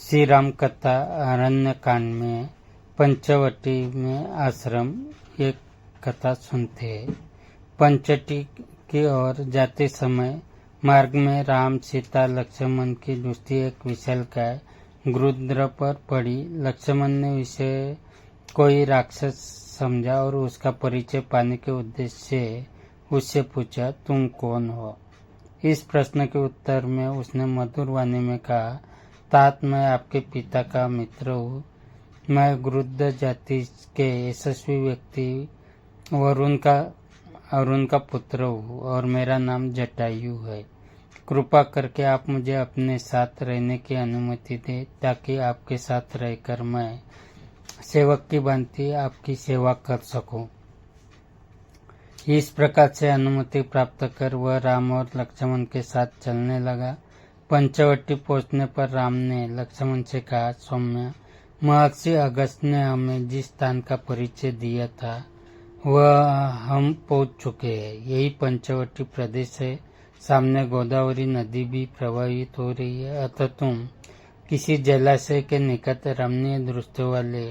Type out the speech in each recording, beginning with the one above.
श्री राम कथा अरण्य कांड में पंचवटी में आश्रम एक कथा सुनते हैं। पंचवटी की ओर जाते समय मार्ग में राम, सीता, लक्ष्मण की दूसरी एक विशालकाय गरुड़ पर पड़ी। लक्ष्मण ने विषय कोई राक्षस समझा और उसका परिचय पाने के उद्देश्य से उससे पूछा, तुम कौन हो? इस प्रश्न के उत्तर में उसने मधुर वाणी में कहा, तात, मैं आपके पिता का मित्र हूँ। मैं गरुड़ जाति के यशस्वी व्यक्ति वरुण का पुत्र हूँ और मेरा नाम जटायु है। कृपा करके आप मुझे अपने साथ रहने की अनुमति दें ताकि आपके साथ रहकर मैं सेवक की भांति आपकी सेवा कर सकूं। इस प्रकार से अनुमति प्राप्त कर वह राम और लक्ष्मण के साथ चलने लगा। पंचवटी पहुंचने पर राम ने लक्ष्मण से कहा, सौम्य, महर्षि अगस्त्य ने हमें जिस स्थान का परिचय दिया था वह हम पहुंच चुके हैं। यही पंचवटी प्रदेश है। सामने गोदावरी नदी भी प्रवाहित हो रही है। अतः तुम किसी जलाशय के निकट रमणीय दृश्य वाले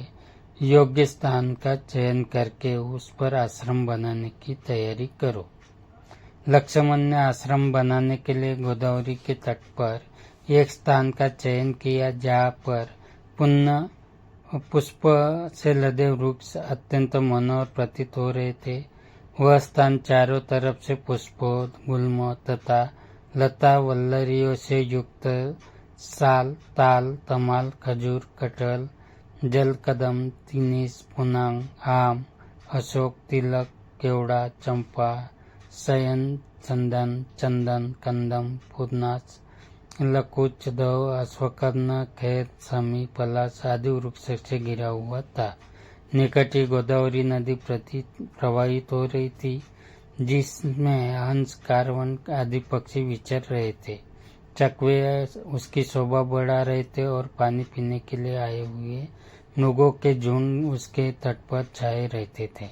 योग्य स्थान का चयन करके उस पर आश्रम बनाने की तैयारी करो। लक्ष्मण ने आश्रम बनाने के लिए गोदावरी के तट पर एक स्थान का चयन किया जहाँ पर पुष्प से लदे वृक्ष अत्यंत मनोहर प्रतीत हो रहे थे। वह स्थान चारों तरफ से पुष्पों, गुल्मों तथा लता वल्लरियों से युक्त साल, ताल, तमाल, खजूर, कटहल, जलकदम, तिनिस, पुनांग, आम, अशोक, तिलक, केवड़ा, चंपा, शयन, चंदन, कंदम, पूर्णास, लकुच, दव, अश्वकर्ण, खैर, समी, पलाश आदि वृक्ष से घिरा हुआ था। निकट ही गोदावरी नदी प्रवाहित हो रही थी जिसमें हंस, कारवन आदि पक्षी विचर रहे थे। चकवे उसकी शोभा बढ़ा रहे थे और पानी पीने के लिए आए हुए मृगों के झुंड उसके तट पर छाए रहते थे।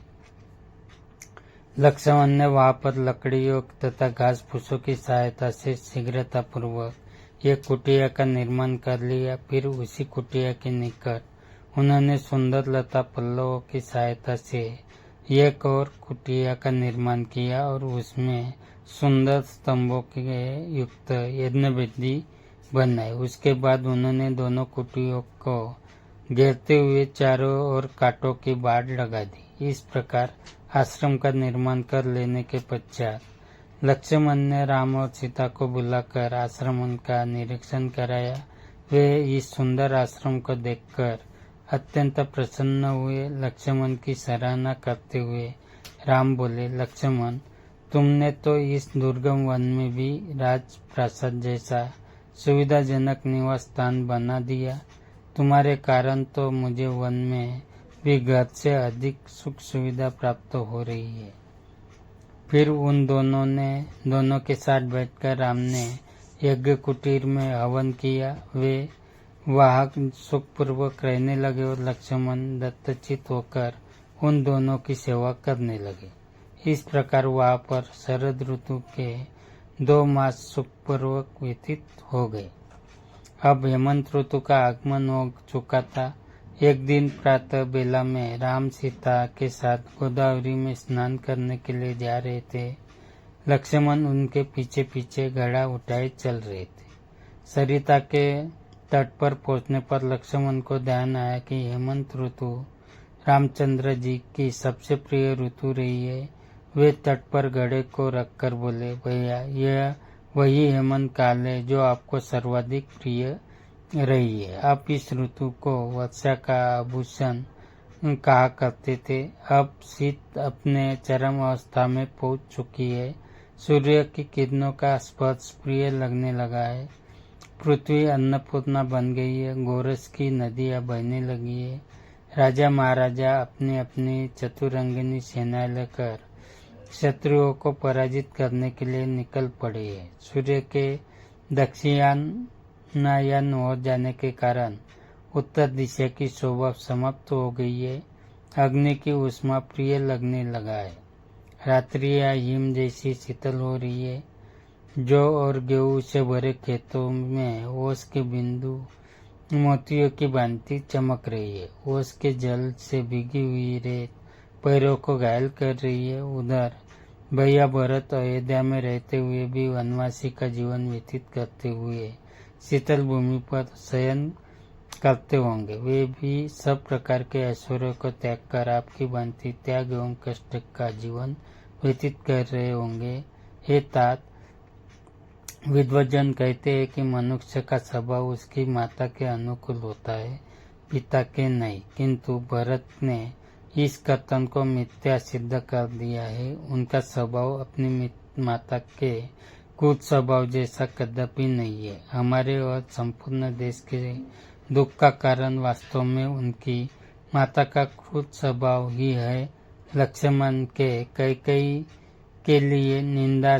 लक्ष्मण ने वहां पर लकड़ियों तथा घास फूसों की सहायता से शीघ्रतापूर्वक एक कुटिया का निर्माण कर लिया। फिर उसी कुटिया के निकट उन्होंने सुंदर लता पल्लवों की सहायता से एक और कुटिया का निर्माण किया और उसमें सुंदर स्तंभों के युक्त यज्ञवेदी बनाए। उसके बाद उन्होंने दोनों कुटियों को घेरते हुए चारों ओर कांटों की बाड़ लगा दी। इस प्रकार आश्रम का निर्माण कर लेने के पश्चात लक्ष्मण ने राम और सीता को बुलाकर आश्रम का निरीक्षण कराया। वे इस सुंदर आश्रम को देखकर अत्यंत प्रसन्न हुए। लक्ष्मण की सराहना करते हुए राम बोले, लक्ष्मण, तुमने तो इस दुर्गम वन में भी राजप्रासाद जैसा सुविधाजनक निवास स्थान बना दिया। तुम्हारे कारण तो मुझे वन में भी घर से अधिक सुख सुविधा प्राप्त हो रही है। फिर उन दोनों के साथ बैठकर राम ने यज्ञ कुटीर में हवन किया। वे वहां सुखपूर्वक रहने लगे और लक्ष्मण दत्तचित होकर उन दोनों की सेवा करने लगे। इस प्रकार वहां पर शरद ऋतु के 2 मास सुखपूर्वक व्यतीत हो गए। अब हेमंत ऋतु का आगमन हो चुका था। एक दिन प्रातः बेला में राम सीता के साथ गोदावरी में स्नान करने के लिए जा रहे थे। लक्ष्मण उनके पीछे पीछे घड़ा उठाए चल रहे थे। सरिता के तट पर पहुंचने पर लक्ष्मण को ध्यान आया कि हेमंत ऋतु रामचंद्र जी की सबसे प्रिय ऋतु रही है। वे तट पर घड़े को रखकर बोले, भैया, यह वही हेमंत काल है जो आपको सर्वाधिक प्रिय रही है। आप इस ऋतु को वर्षा का आभूषण कहा करते थे। अब शीत अपने चरम अवस्था में पहुंच चुकी है। सूर्य की किरणों का स्पर्श प्रिय लगने लगा है। पृथ्वी अन्नपूर्णा बन गई है। गोरस की नदियां बहने लगी है। राजा महाराजा अपनी अपनी चतुरंगिनी सेना लेकर शत्रुओं को पराजित करने के लिए निकल पड़े हैं। सूर्य के दक्षिणायन हो जाने के कारण उत्तर दिशा की शोभा समाप्त हो गई है। अग्नि की उष्मा प्रिय लगने लगा है। रात्रियां हिम जैसी शीतल हो रही है। जौ और गेहूं से भरे खेतों में ओस के बिंदु मोतियों की भांति चमक रही है। ओस के जल से भीगी हुई रेत पैरों को घायल कर रही है। उधर भैया भरत अयोध्या में रहते हुए भी वनवासी का जीवन व्यतीत करते हुए शीतल भूमि पर शयन करते होंगे। वे भी सब प्रकार के ऐश्वर्य को त्याग कर आपकी भांति त्याग एवं कष्ट का जीवन व्यतीत कर रहे होंगे। हे तात, विद्वज्जन कहते हैं कि मनुष्य का स्वभाव उसकी माता के अनुकूल होता है, पिता के नहीं। किंतु भरत ने इस कथन को मिथ्या सिद्ध कर दिया है। उनका स्वभाव अपनी माता के कुछ स्वभाव जैसा कदापि नहीं है। हमारे और संपूर्ण देश के दुख का कारण वास्तव में उनकी माता का क्रूर स्वभाव ही है। लक्ष्मण के कैकेयी के लिए निंदा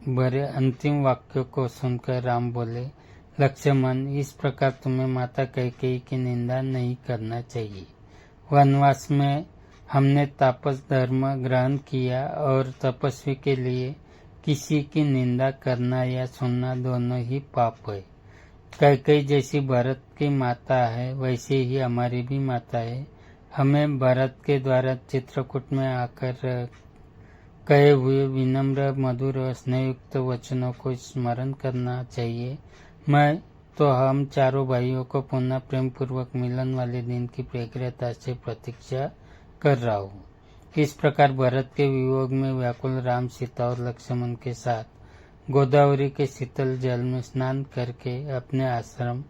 भरे अंतिम वाक्यों को सुनकर राम बोले, लक्ष्मण, इस प्रकार तुम्हें माता कैकेयी की निंदा नहीं करना चाहिए। वनवास में हमने तापस धर्म ग्रहण किया और तपस्वी के लिए किसी की निंदा करना या सुनना दोनों ही पाप है। कैकेयी जैसी भरत की माता है वैसी ही हमारी भी माता है। हमें भरत के द्वारा चित्रकूट में आकर कहे हुए विनम्र मधुर और स्नेहयुक्त वचनों को स्मरण करना चाहिए। मैं तो हम चारों भाइयों को पुनः प्रेम पूर्वक मिलन वाले दिन की व्यग्रता से प्रतीक्षा कर रहा हूँ। इस प्रकार भरत के वियोग में व्याकुल राम, सीता और लक्ष्मण के साथ गोदावरी के शीतल जल में स्नान करके अपने आश्रम